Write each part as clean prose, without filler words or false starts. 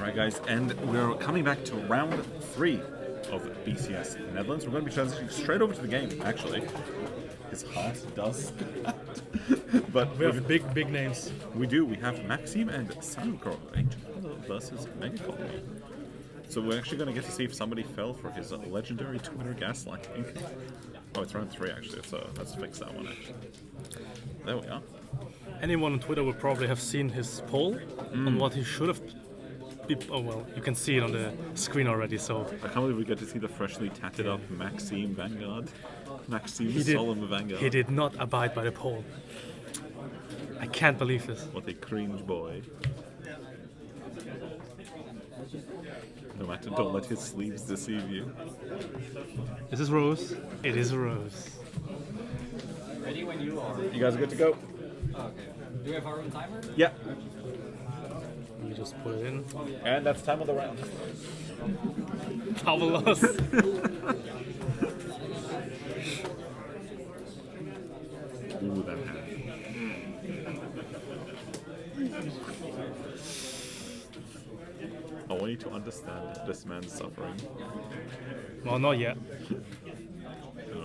Alright guys, and we're coming back to round 3 of BCS Netherlands. We're going to be transitioning straight over to the game, actually. His heart does. But we have big names. We do. We have Maxime and Sankor versus Megacolony. So we're actually going to get to see if somebody fell for his legendary Twitter gaslighting. Oh, it's round 3 actually, so let's fix that one actually. There we are. Anyone on Twitter would probably have seen his poll on what he should have. Oh well, you can see it on the screen already. So I can't believe we get to see the freshly tatted up Maxime Vanguard. Maxime Solemn Vanguard. He did not abide by the poll. I can't believe this. What a cringe boy. No matter, don't let his sleeves deceive you. This is Rose. It is a Rose. Ready when you are. You guys are good to go? Okay. Do we have our own timer? Yeah. You just put it in. And that's time of the round. Fabulous. Ooh, that hand. I want you to understand this man's suffering. Well, not yet.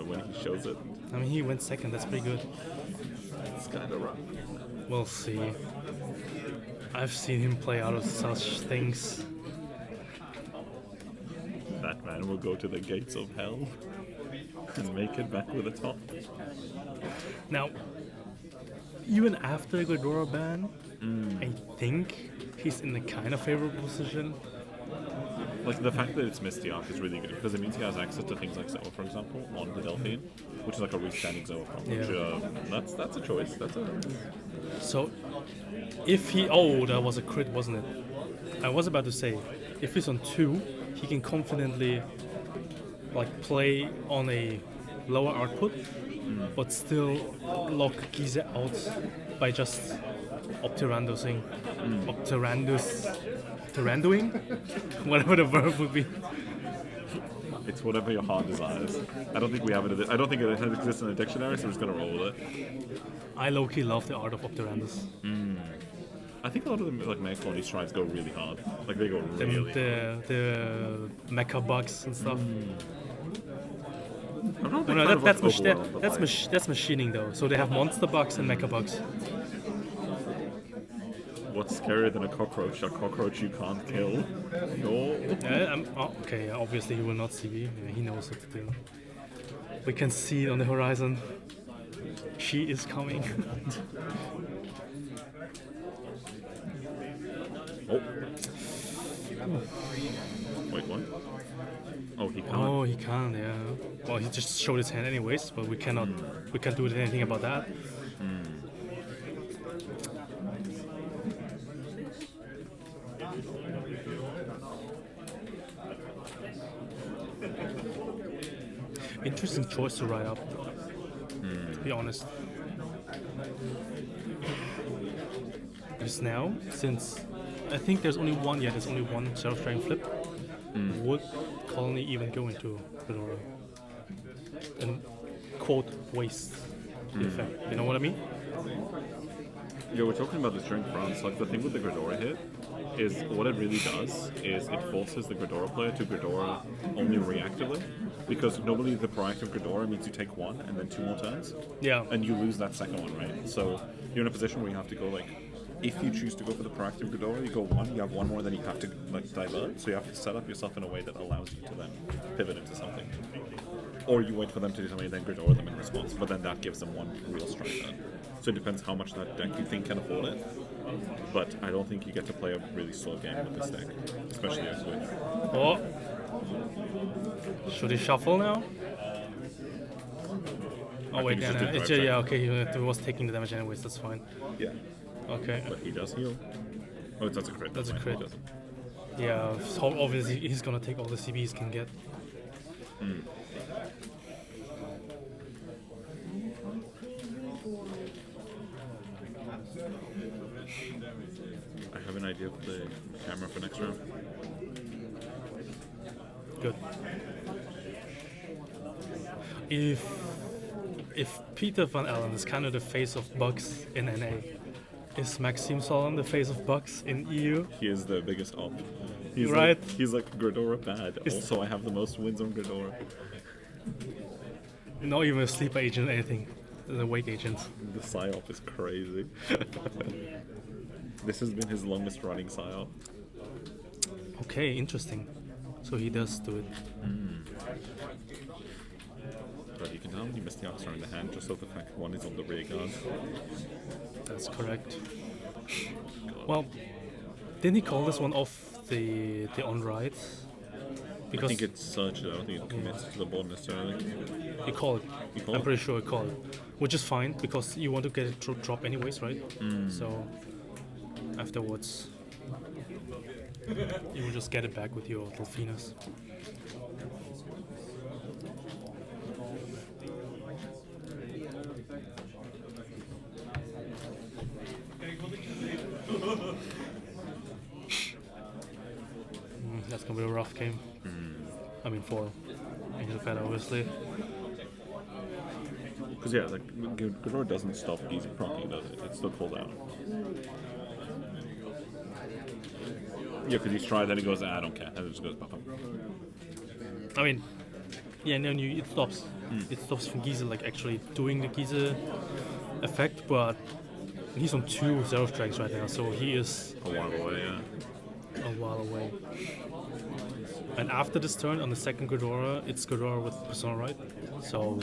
When he shows it, I mean, he went second. That's pretty good. it's kind of rough. We'll see. I've seen him play out of such things. That man will go to the gates of hell and make it back with a top. Now, even after the Ghidorah ban, I think he's in a kind of favorable position. Like, the fact that it's Mythiarq is really good because it means he has access to things like Zwolle, for example, on the Delphine, which is like a restanding Zwolle from, which that's a choice. So, if he... Oh, that was a crit, wasn't it? I was about to say, if he's on 2, he can confidently like play on a lower output, but still lock Gyze out by just Optirandusing. Optirandoing? Whatever the verb would be. It's whatever your heart desires. I don't think we have it. I don't think it exists in a dictionary, so we're just gonna roll with it. I low-key love the art of Optirandus. I think a lot of the like Megacolony strides go really hard. Like they go really hard. The mecha bugs and stuff. No, that's machining though. So they have monster bugs and mecha bugs. What's scarier than a cockroach? A cockroach you can't kill. No. Okay, obviously he will not see me. Yeah, he knows what to do. We can see it on the horizon. She is coming. Oh. Wait, what? Oh, he can't. Oh, he can't, yeah. Well, he just showed his hand anyways, but we can't do anything about that. Interesting choice to ride up, to be honest. Because now, since I think there's only one self-driving flip, would Colony even go into Ghidorah? And quote, waste the effect. You know what I mean? Yeah, we're talking about this during France. Like, the thing with the Ghidorah hit is what it really does is it forces the Ghidorah player to Ghidorah only reactively. Because normally the proactive Ghidorah means you take 1 and then 2 more turns. Yeah. And you lose that second one, right? So you're in a position where you have to go, like, if you choose to go for the proactive Ghidorah, you go 1, you have 1 more, then you have to, like, divert. So you have to set up yourself in a way that allows you to then pivot into something. Or you wait for them to do something and then Ghidorah them in response. But then that gives them 1 real strike then. So it depends how much that deck you think can afford it. But I don't think you get to play a really slow game with this deck. Especially with... Oh. Should he shuffle now? Oh wait, okay, he was taking the damage anyways, that's fine. Yeah. Okay. But he does heal. Oh, that's a crit. That's a crit. Yeah, so obviously he's gonna take all the CBs he can get. I have an idea for the camera for next round. Good. If Peter Van Allen is kind of the face of bugs in NA, Is Maxime Solemn the face of Bucks in EU? He is the biggest op. He's Right. Like, he's like Gridora bad. Also, I have the most wins on Gridora. Not even a sleeper agent or anything. The wake agent. The psyop is crazy. This has been his longest running psyop. Okay, interesting. So he does do it. But you can tell how many Mythiarqs are in the hand just off the fact one is on the rear guard. That's correct. Well, didn't he call this one off the on right? I Because think it's search, I don't think it commits to the board necessarily. he called it. He called I'm it? pretty sure he called it, which is fine because you want to get it to drop anyways, right? So afterwards, you will just get it back with your Delphinus. That's gonna be a rough game. I mean, for Angel Fed, obviously. Because yeah, like Gridora doesn't stop Gyze properly, does it? It still pulls out. Yeah, because he's tried, then he goes, I don't care, and it just goes, pop. I mean, yeah, no, it stops. It stops from Gyze like actually doing the Gyze effect, but he's on 2 Zero Strikes right now, so he is A while away, yeah. a while away. And after this turn on the second Gridora, it's Gridora with Persona, right? So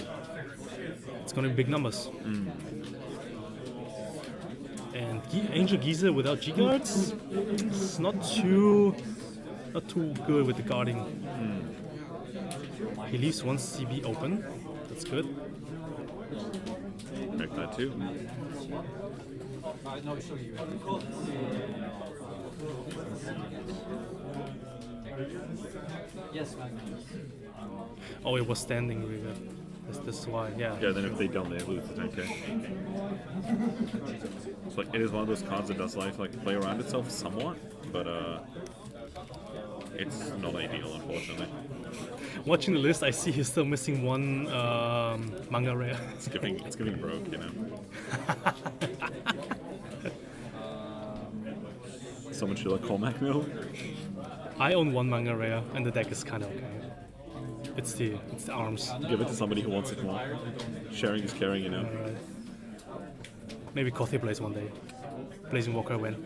it's gonna be big numbers. And Angel Gyze without G guards, it's not too good with the guarding. He leaves one CB open. That's good. Make that too. No, show you. Yes, Magnus. Oh, it was standing really good. This is why, yeah. Yeah, then if they don't, they lose the 10k. So like, it is one of those cards that does play around itself somewhat, but it's not ideal, unfortunately. Watching the list, I see he's still missing one manga rare. It's giving broke, you know. Someone should like call Mac Mill. I own one manga rare, and the deck is kind of okay. It's the arms. Give it to somebody who wants it more. Sharing is caring, you know. Alright. Maybe Kothy plays one day. Blazing Walker win.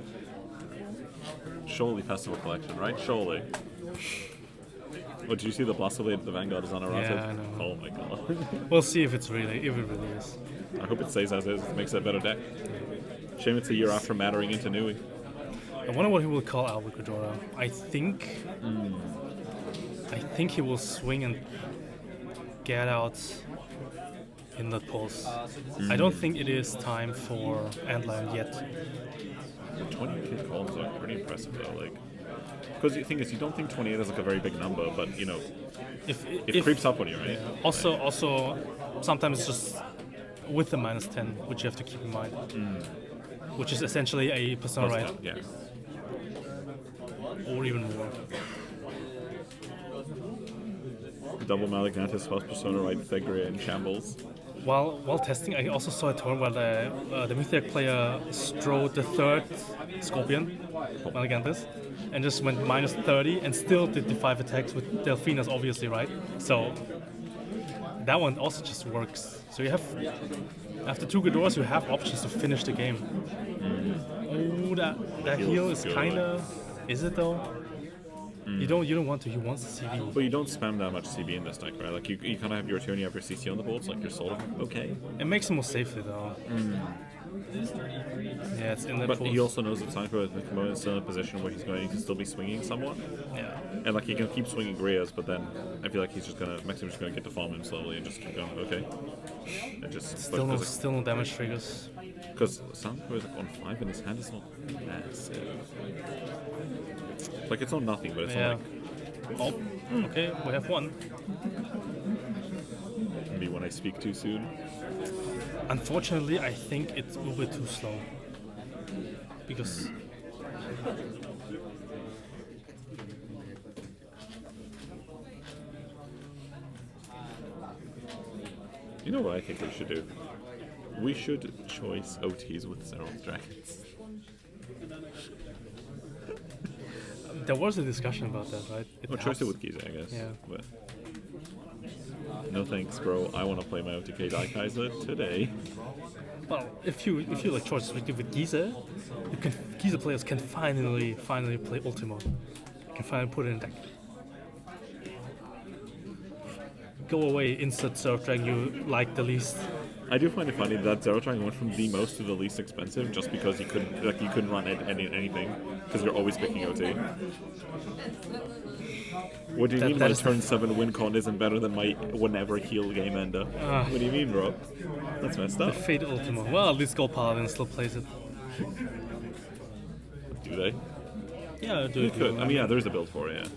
Surely Festival Collection, right? Surely. Oh, did you see the Blast Blade the Vanguard is on a round? Yeah, I know. Oh my god. We'll see if it really is. I hope it stays as is. It makes it a better deck. Shame it's a year after mattering into Nui. I wonder what he will call out with Gridora. I think he will swing and get out in that pulse. I don't think it is time for Antlion yet. 28k calls are pretty impressive though, like. Because the thing is, you don't think 28 is like a very big number, but you know, it creeps up on you, right? Yeah. Also, sometimes it's just with the -10, which you have to keep in mind. Which is essentially a Persona, right? Yeah. Or even more. Double Malignatus plus Persona right Thegria in shambles. While testing, I also saw a turn where the Mythiarq player strode the third Scorpion, Maligantis, and just went -30 and still did the 5 attacks with Delphinus, obviously, right? So that one also just works. So you have, after 2 Ghidoras, you have options to finish the game. Oh, that heal is good. kinda. Is it though? You don't want to. He wants the CD. But you don't spam that much CB in this deck, right? Like you kind of have your turn, you have your CC on the board, so like you're sort of okay. It makes him more safely though. Yeah, it's in the. But pools. he also knows that Sanko is still in a position where he's going to still be swinging somewhat, Yeah. and like he can keep swinging Grias, but then I feel like he's just gonna Maxim's just gonna get to farm him slowly and just keep going. Okay. And just Still no damage triggers. because Sanko is like on 5 and his hand is not massive. Like it's not nothing, but it's Yeah. not like Oh, okay, we have one. maybe when I speak too soon. Unfortunately, I think it's a little bit too slow. Because You know what I think we should do? We should choice OTs with Zeroth Dragons. There was a discussion about that, right? Well, choice it with Gyze, I guess. Yeah. But no thanks, bro. I want to play my OTK Gyze today. Well, if you like choices with Gyze, Gyze players can finally play Ultima. Can finally put it in deck. Go away, insert Zerg Dragon you like the least. I do find it funny that Zero Triangle went from the most to the least expensive just because you couldn't run anything because you're always picking OT. What do you mean my turn 7 win con isn't better than my whenever heal game ender? What do you mean, bro? That's messed up. Fate Ultima. Well, at least Gold Paladin still plays it. Do they? Yeah, do You it. could. I mean, yeah, there's a build for it,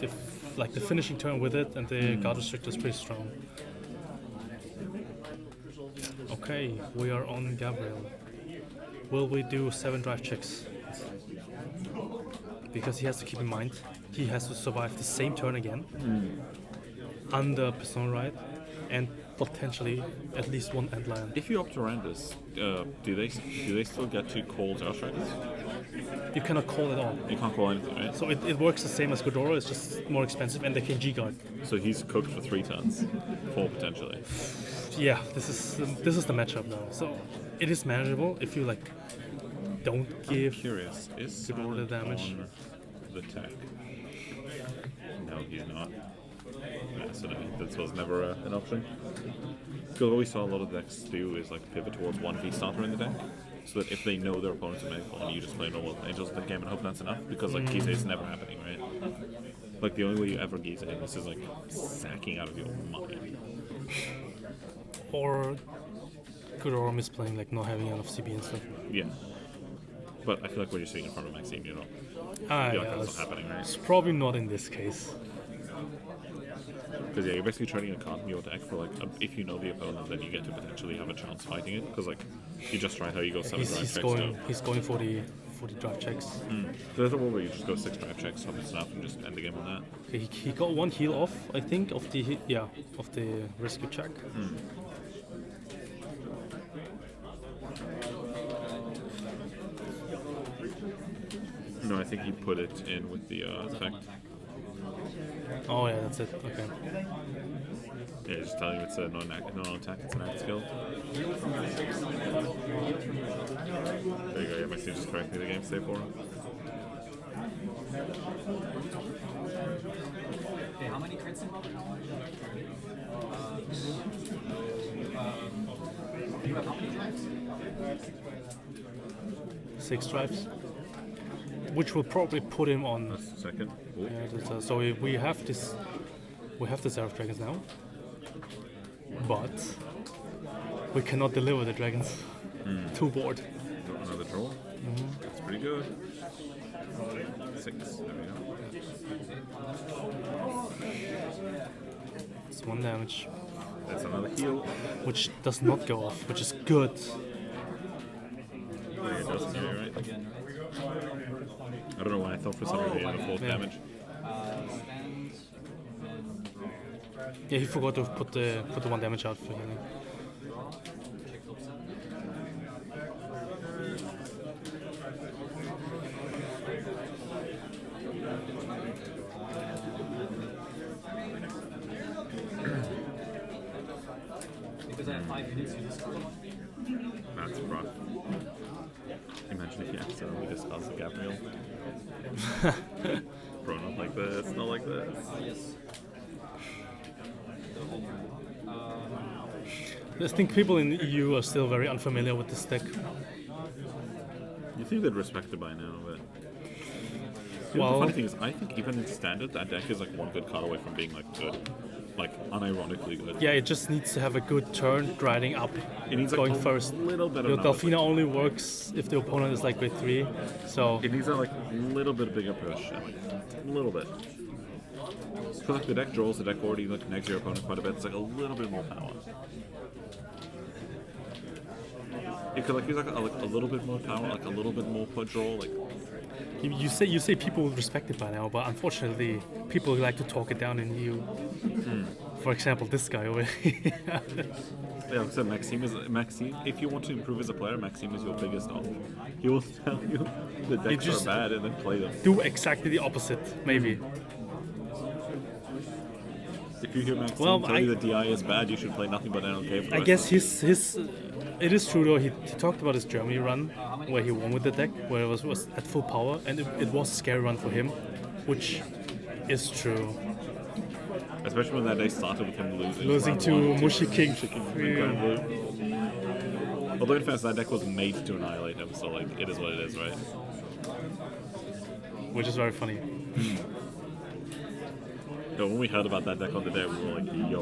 yeah. Like the finishing turn with it, and the guard restrictor is pretty strong. Okay, we are on Gabriel. Will we do 7 drive checks? Because he has to keep in mind, he has to survive the same turn again, under Persona Right, and potentially at least one Endlion. If you opt to run this, do they still get to call Zero Strikers? You cannot call at all. You can't call anything, right? So it works the same as Godoro, it's just more expensive, and they can G-Guard. So he's cooked for 3 turns, 4 potentially. Yeah, this is the matchup now. So it is manageable if you like don't give. Curious, is Give all the Silent damage. on the tech? No, he's not. Yeah, so no, this was never an option. Because what we saw a lot of decks do is like pivot towards 1v starter in the deck, so that if they know their opponent's a Megacolony, you just play normal Angels in the game and hope that's enough. Because like Gyze is never happening, right? Like the only way you ever Gyze this is like sacking out of your mind. Or Godoro misplaying, like not having enough CB and stuff. Yeah. But I feel like when you're sitting in front of Maxine, you know, Ah, I feel yeah, like that's not happening, right? it's probably not in this case. Because yeah, you're basically trading a card in your deck for like, if you know the opponent, then you get to potentially have a chance fighting it. Because like, you just try how you go 7 drive checks down. He's going for the drive checks. So there's a world where you just go 6 drive checks, summon stuff, and just end the game on that. Okay, he got 1 heal off, I think, of the rescue check. No, I think he put it in with the effect. Oh yeah, that's it. Okay. Yeah, just telling you it's a non-attack, it's an act skill. There you go, yeah, Maxine just corrected the game save for him. Okay, how many crits involved? You have how many drives? 6 drives. Which will probably put him on. That's the second. Ooh. Yeah, so we have this. We have the Seraph Dragons now. But we cannot deliver the dragons. Too bored. Another draw. That's pretty good. 6. There we go. It's 1 damage. That's another heal. Which does not go off, which is good. Oh, yeah, it doesn't, yeah, you're right. I don't know why I thought for some reason he had a 4th Yeah. damage. Stands, then Yeah, he forgot to put the 1 damage out for healing. check top 7. Because I have 5 minutes, you discard one. That's rough. Imagine if you accidentally discuss the Gabriel. Bro, not like this, not like this. Yes. I think people in the EU are still very unfamiliar with this deck. You think they'd respect it by now, but... You know, Well- the funny thing is, I think even in standard, that deck is like 1 good card away from being like good. Like, unironically good. Yeah, it just needs to have a good turn riding up, It needs like going a first. little bit Your of knowledge, Delphina only works if the opponent is like grade 3, so It needs a like little bit bigger push, like a little bit. Because like the deck draws, the deck already like connects your opponent quite a bit. It's like a little bit more power. It could like use like a little bit more power, like a little bit more put draw, like you say people would respect it by now, but unfortunately people like to talk it down in EU. For example, this guy over here. Yeah, like I said, Maxime. If you want to improve as a player, Maxime is your biggest op. He will tell you the decks just- are bad and then play them. Do exactly the opposite, maybe. If you hear Maxime Well, tell you the DI is bad, you should play nothing but NLK for the I rest guess of his it is true though. He talked about his Germany run where he won with the deck, where it was at full power, and it was a scary run for him, which is true. Especially when that day started with him losing. Losing round to one Mushi King. Green Yeah. Blue. Although in fairness, that deck was made to annihilate him, so like it is what it is, right? Which is very funny. So when we heard about that deck on the day, we were like, yo,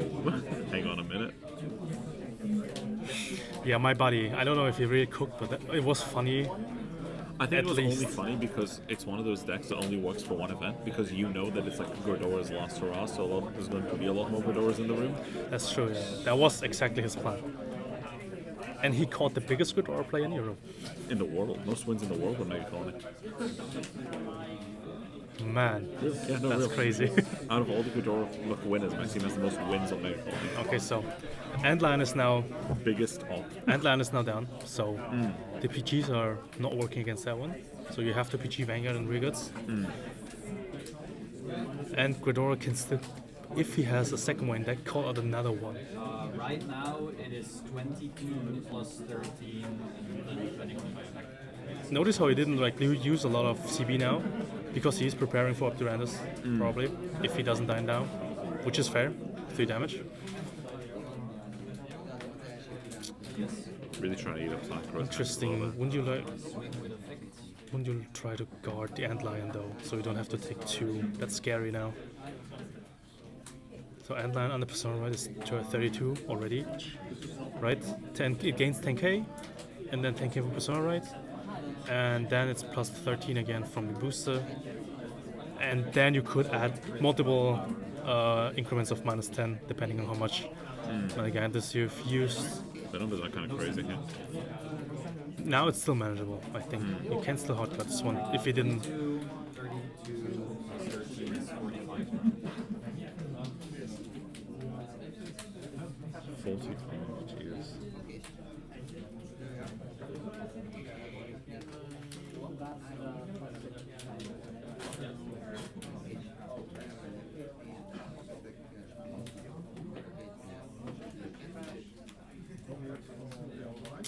hang on a minute. Yeah, my buddy. I don't know if he really cooked, but it was funny. I think At it was least. only funny because it's one of those decks that only works for one event, because you know that it's like Gordora's last hurrah, so there's going to be a lot more Gordoras in the room. That's true. Yeah. That was exactly his plan. And he caught the biggest Gridora play in Europe. In the world. Most wins in the world with Megacolony. Man, Yeah, no, that's real. crazy. Out of all the Godora winners, Maxime has the most wins on Megacolony. Okay, so Antlion is now Biggest op. Antlion is now down. So the PGs are not working against that one. So you have to PG Vanguard and Regoods. And Gridora can still, if he has a second one deck, call out another one. Right now it is 22 plus 13 and 21. Notice how he didn't like use a lot of CB now, because he's preparing for Obdurandus, probably, if he doesn't die down, which is fair, 3 damage. Really trying to eat up Sonic Growth. Interesting. Wouldn't you try to guard the Antlion though, so you don't have to take 2? That's scary now. So Antlion on the Persona right is to 32 already, right? 10, it gains 10k, and then 10k from Persona right, and then it's plus 13 again from the booster, and then you could add multiple increments of minus 10 depending on how much Megacolony you've used. The numbers are kind of crazy here. Now it's still manageable, I think. You can still hardcut this one if you didn't. 32, 13 is 45. 45, jeez.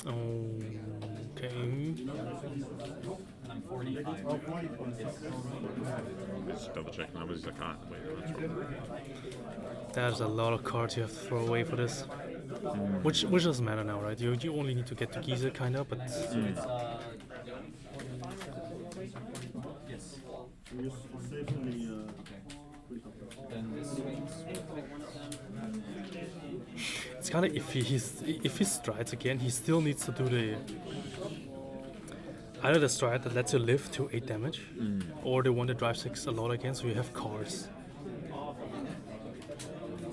Okay. And I'm 45. Just double check numbers. I can't. Wait, no, that's wrong. There's a lot of cards you have to throw away for this. Which doesn't matter now, right? You only need to get to Gyze, kind of, but Yes. Then this swings. it's kind of if he strides again, he still needs to do the either the stride that lets you live to 8 damage, or the one that drives 6 a lot again, so you have cards.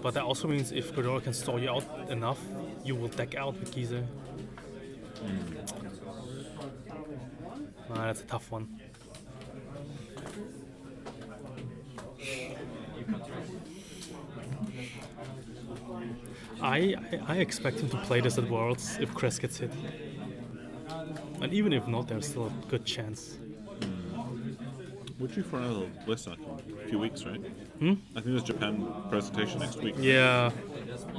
But that also means if Gridora can stall you out enough, you will deck out with Gyze. That's a tough one. I expect him to play this at Worlds if Crest gets hit. And even if not, there's still a good chance. We're due for another list in a few weeks, right? I think there's Japan presentation next week. Yeah,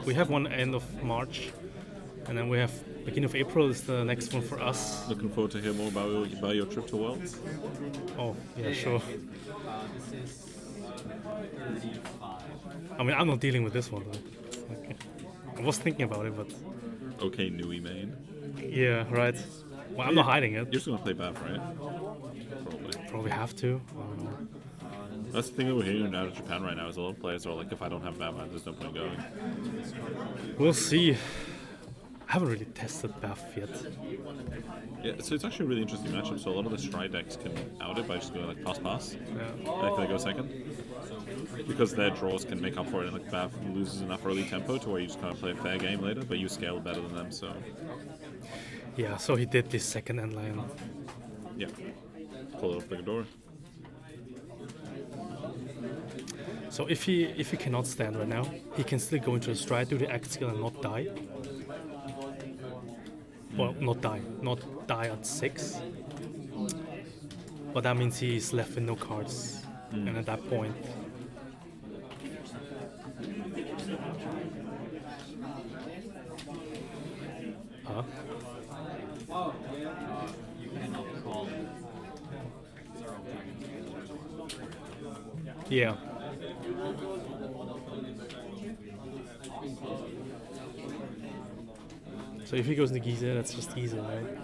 we have one end of March, and then we have beginning of April is the next one for us. Looking forward to hear more about your trip to Worlds. Oh, yeah, sure. This is 35. I mean, I'm not dealing with this one, though. Okay. I was thinking about it, but Okay, Nui main. yeah, right. Well, I'm not hiding it. You're just gonna play Bath, right? Probably. Probably have to. I don't know. That's the thing that we're hearing out of Japan right now is a lot of players are like, if I don't have Bath, there's no point going. We'll see. I haven't really tested Bath yet. Yeah, so it's actually a really interesting matchup. So a lot of the stride decks can out it by just going like pass, Yeah. if they go second, because their draws can make up for it. And like Bath loses enough early tempo to where you just kind of play a fair game later, but you scale better than them. So Yeah, so he did this second end line. yeah, pull it off the door. So if he cannot stand right now, he can still go into a stride, do the act skill and not die. Well, not die at 6. But that means he's left with no cards. And at that point... Huh? You cannot call Yeah. So if he goes into Gyze, that's just easy, right?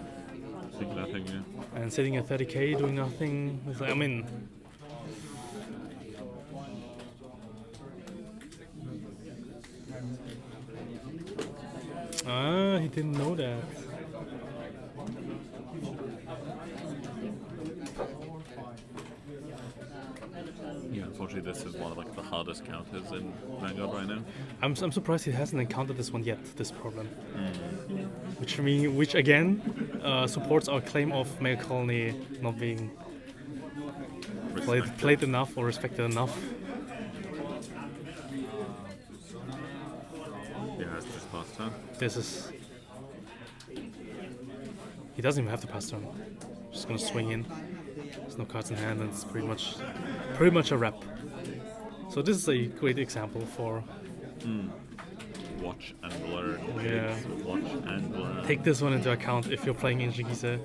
Think nothing, yeah. And sitting at 30k doing nothing, it's like, I mean... Ah, he didn't know that. Yeah, unfortunately, this is one of like the hardest counters in Vanguard right now. I'm surprised he hasn't encountered this one yet, this problem. Which again supports our claim of Megacolony not being played enough or respected enough. Yeah, it's just past turn. This is... He doesn't even have to pass turn. Just gonna swing in. There's no cards in hand, and it's pretty much a wrap. So this is a great example for... Watch and learn. Yeah. Watch and learn. Take this one into account if you're playing in Gyze.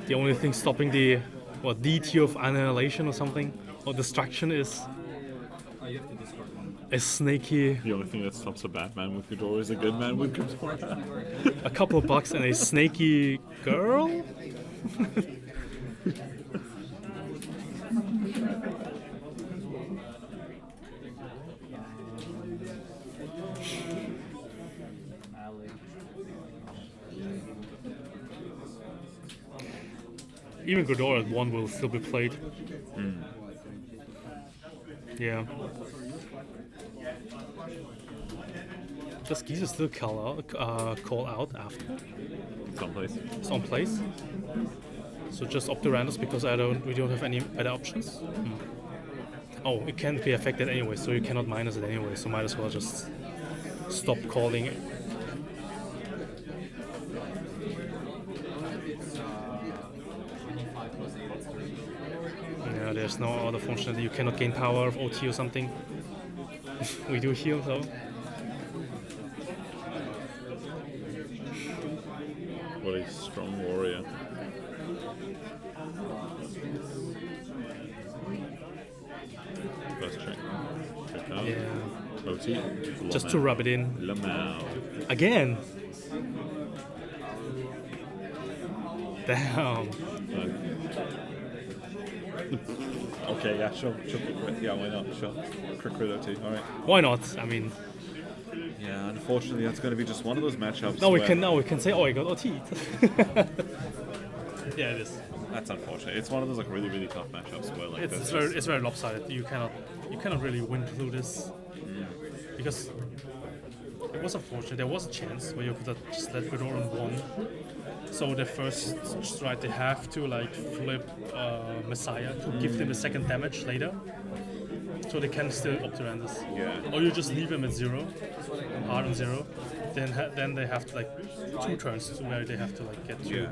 The only thing stopping the DT of annihilation or something, or destruction, is you have to discard one. a snaky... The only thing that stops a bad man with Ghidorah is a good man with Ghidorah. a couple of bucks and a snaky girl? Even Ghidorah at 1 will still be played. Yeah. Does Gyze still call out after? Someplace. Some place. So just up to randoms because we don't have any better options. Oh, it can't be affected anyway, so you cannot minus it anyway. So might as well just stop calling it. Yeah, there's no other function that you cannot gain power of OT or something. We do heal though. What a strong warrior. First check. Check out. Yeah. OT. Just to rub it in. Lamau. Again! Damn. Okay, yeah, sure. Crit. Yeah, why not? Sure. Crit OT. Alright. Why not? I mean... Yeah, unfortunately, that's going to be just one of those matchups. Now we can say, oh, I got OT. Yeah, it is. That's unfortunate. It's one of those like really, really tough matchups where like It's very lopsided. You cannot really win through this because it was unfortunate. There was a chance where you could have just let Ghidorah won. So the first strike they have to like flip Messiah to give them the second damage later. So they can still optirand this. Yeah. Or you just leave them at 0, hard on 0. Then they have to like 2 turns to where they have to like get 2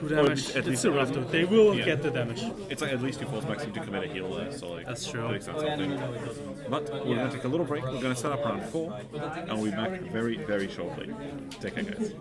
damage. At least still have to. They will get the damage. It's like at least you force Maxi to commit a heal there, so like That's true. at least that's something. But we're going to take a little break. We're going to set up round 4, and we'll be back very, very shortly. Take care, guys.